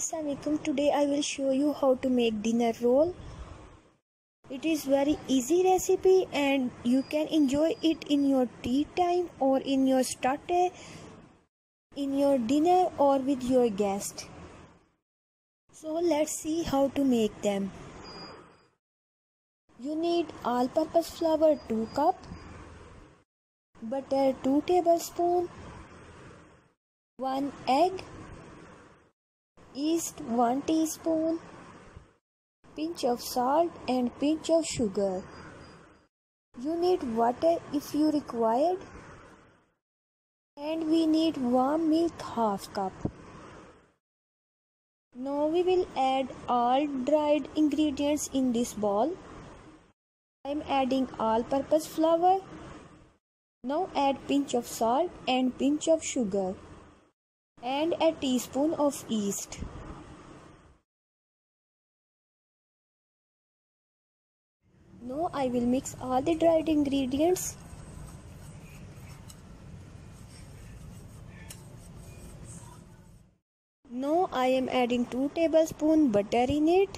Assalamualaikum. Today I will show you how to make dinner roll. It is very easy recipe and you can enjoy it in your tea time or in your starter, in your dinner or with your guest. So let's see how to make them. You need all-purpose flour 2 cup, butter 2 tablespoons, 1 egg, yeast 1 teaspoon, pinch of salt and pinch of sugar. You need water if you required, and we need warm milk half cup. Now we will add all dried ingredients in this bowl. I am adding all-purpose flour. Now add pinch of salt and pinch of sugar and a teaspoon of yeast. Now I will mix all the dried ingredients. Now I am adding 2 tablespoons butter in it.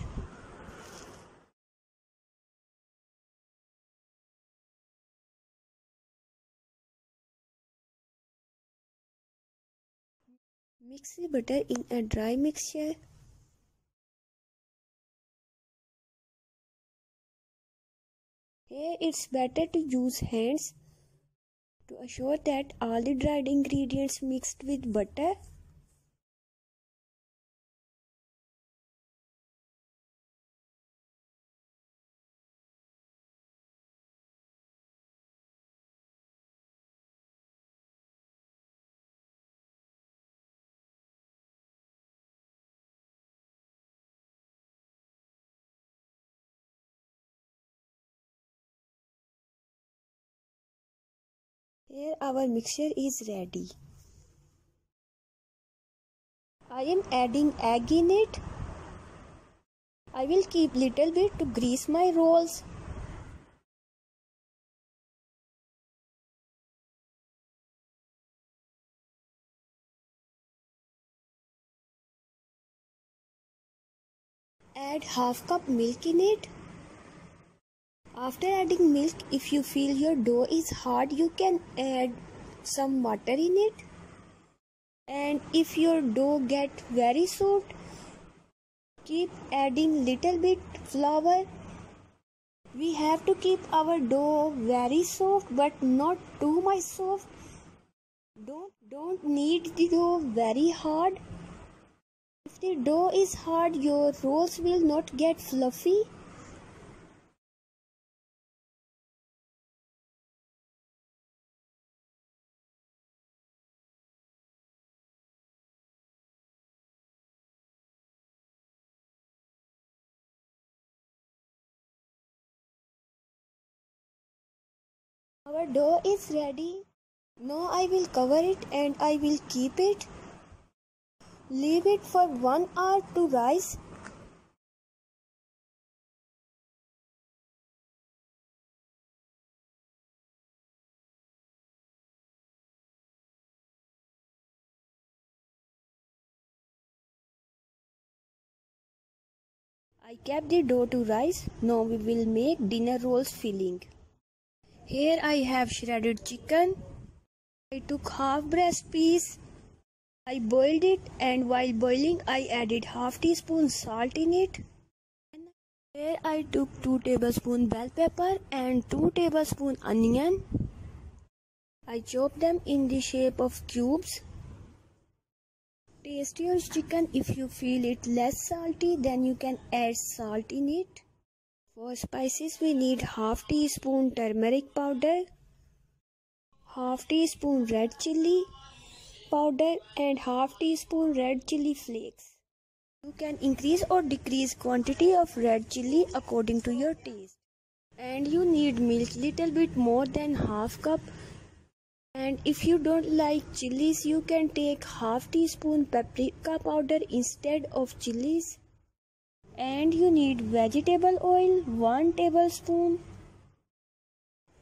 Mix the butter in a dry mixture. Here it's better to use hands to assure that all the dried ingredients mixed with butter. Here our mixture is ready. I am adding egg in it. I will keep little bit to grease my rolls. Add half cup milk in it. After adding milk, if you feel your dough is hard, you can add some water in it. And if your dough get very soft, keep adding little bit flour. We have to keep our dough very soft but not too much soft. Don't knead the dough very hard. If the dough is hard, your rolls will not get fluffy. Our dough is ready. Now I will cover it and I will keep it. Leave it for 1 hour to rise. I kept the dough to rise. Now we will make dinner rolls filling. Here I have shredded chicken. I took half breast piece. I boiled it, and while boiling I added half teaspoon salt in it. Here I took 2 tablespoon bell pepper and 2 tablespoon onion. I chopped them in the shape of cubes. Taste your chicken. If you feel it less salty, then you can add salt in it. For spices we need half teaspoon turmeric powder, half teaspoon red chili powder and half teaspoon red chili flakes. You can increase or decrease quantity of red chili according to your taste. And you need milk little bit more than half cup. And if you don't like chilies, you can take half teaspoon paprika powder instead of chilies. And you need vegetable oil 1 tablespoon.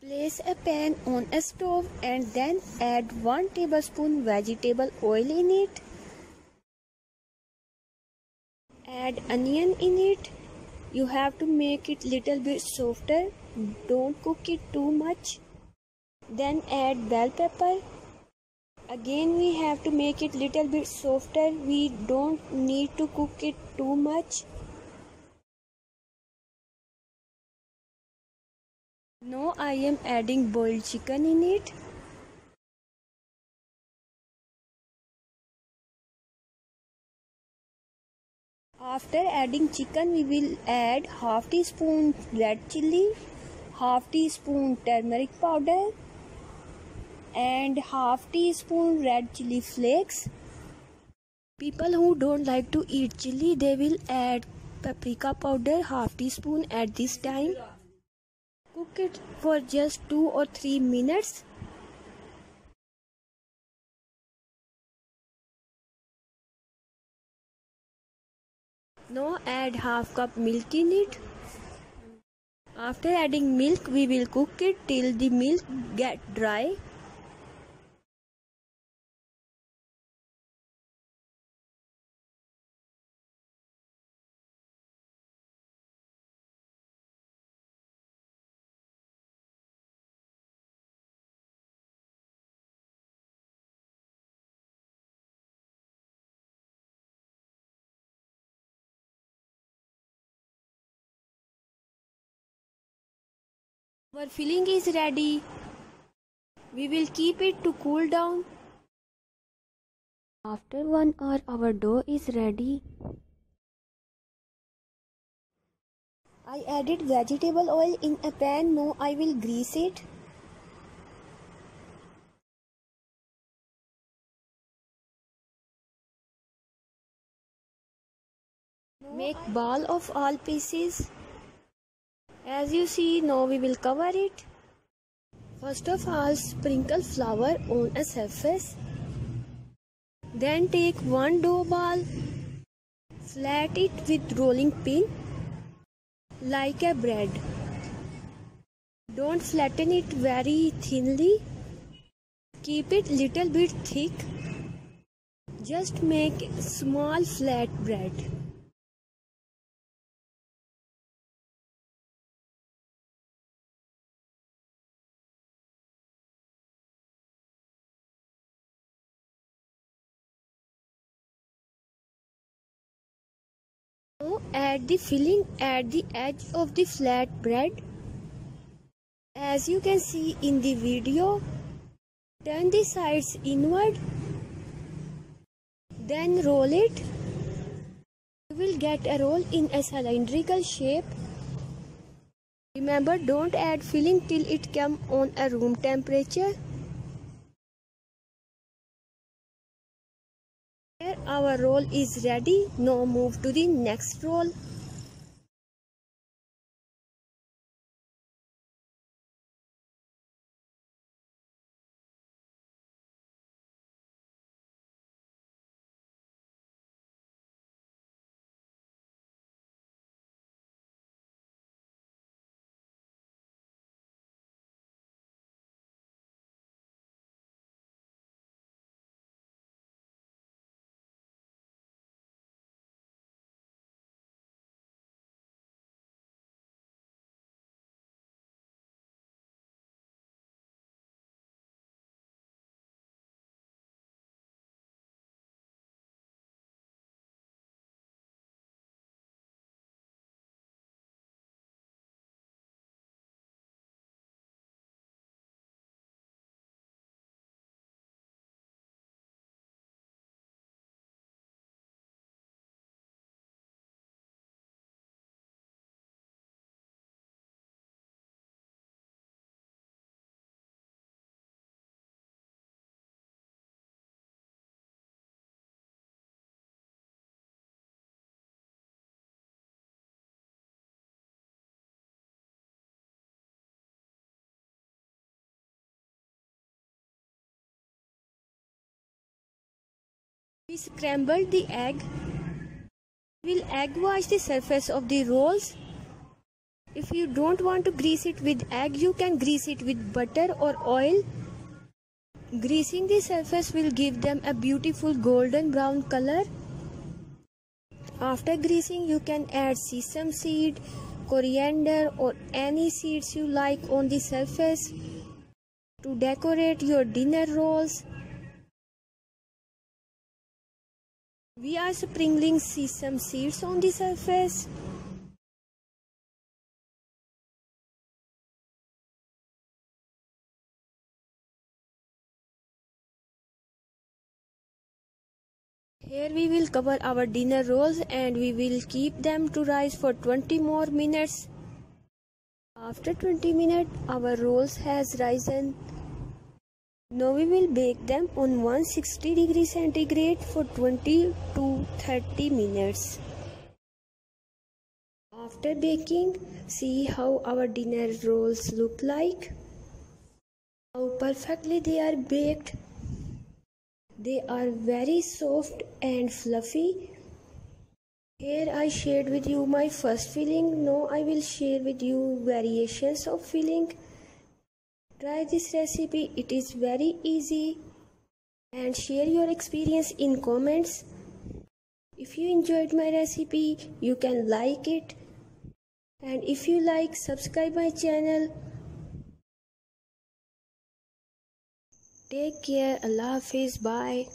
Place a pan on a stove and then add 1 tablespoon vegetable oil in it. Add onion in it. You have to make it little bit softer. Don't cook it too much. Then add bell pepper. Again we have to make it little bit softer. We don't need to cook it too much. Now I am adding boiled chicken in it. After adding chicken, we will add half teaspoon red chilli, half teaspoon turmeric powder and half teaspoon red chilli flakes. People who don't like to eat chilli, they will add paprika powder half teaspoon at this time. Cook it for just 2 or 3 minutes. Now add half cup milk in it. After adding milk, we will cook it till the milk get dry. Our filling is ready. We will keep it to cool down. After 1 hour, our dough is ready. I added vegetable oil in a pan. Now I will grease it. Make ball of all pieces. As you see, now we will cover it. First of all, sprinkle flour on a surface. Then take one dough ball, flat it with rolling pin like a bread. Don't flatten it very thinly. Keep it little bit thick. Just make small flat bread. Now add the filling at the edge of the flat bread. As you can see in the video, turn the sides inward. Then roll it. You will get a roll in a cylindrical shape. Remember, don't add filling till it comes on a room temperature. Here our roll is ready. Now move to the next roll. We scrambled the egg. We'll egg wash the surface of the rolls. If you don't want to grease it with egg, you can grease it with butter or oil. Greasing the surface will give them a beautiful golden brown color. After greasing, you can add sesame seed, coriander or any seeds you like on the surface to decorate your dinner rolls. We are sprinkling sesame seeds on the surface. Here we will cover our dinner rolls and we will keep them to rise for 20 more minutes. After 20 minutes, our rolls has risen. Now we will bake them on 160 degrees centigrade for 20 to 30 minutes. After baking, see how our dinner rolls look like. How perfectly they are baked. They are very soft and fluffy. Here I shared with you my first filling. Now I will share with you variations of filling. Try this recipe, it is very easy, and share your experience in comments. If you enjoyed my recipe, you can like it, and if you like, subscribe my channel. Take care. Allah Hafiz. Bye.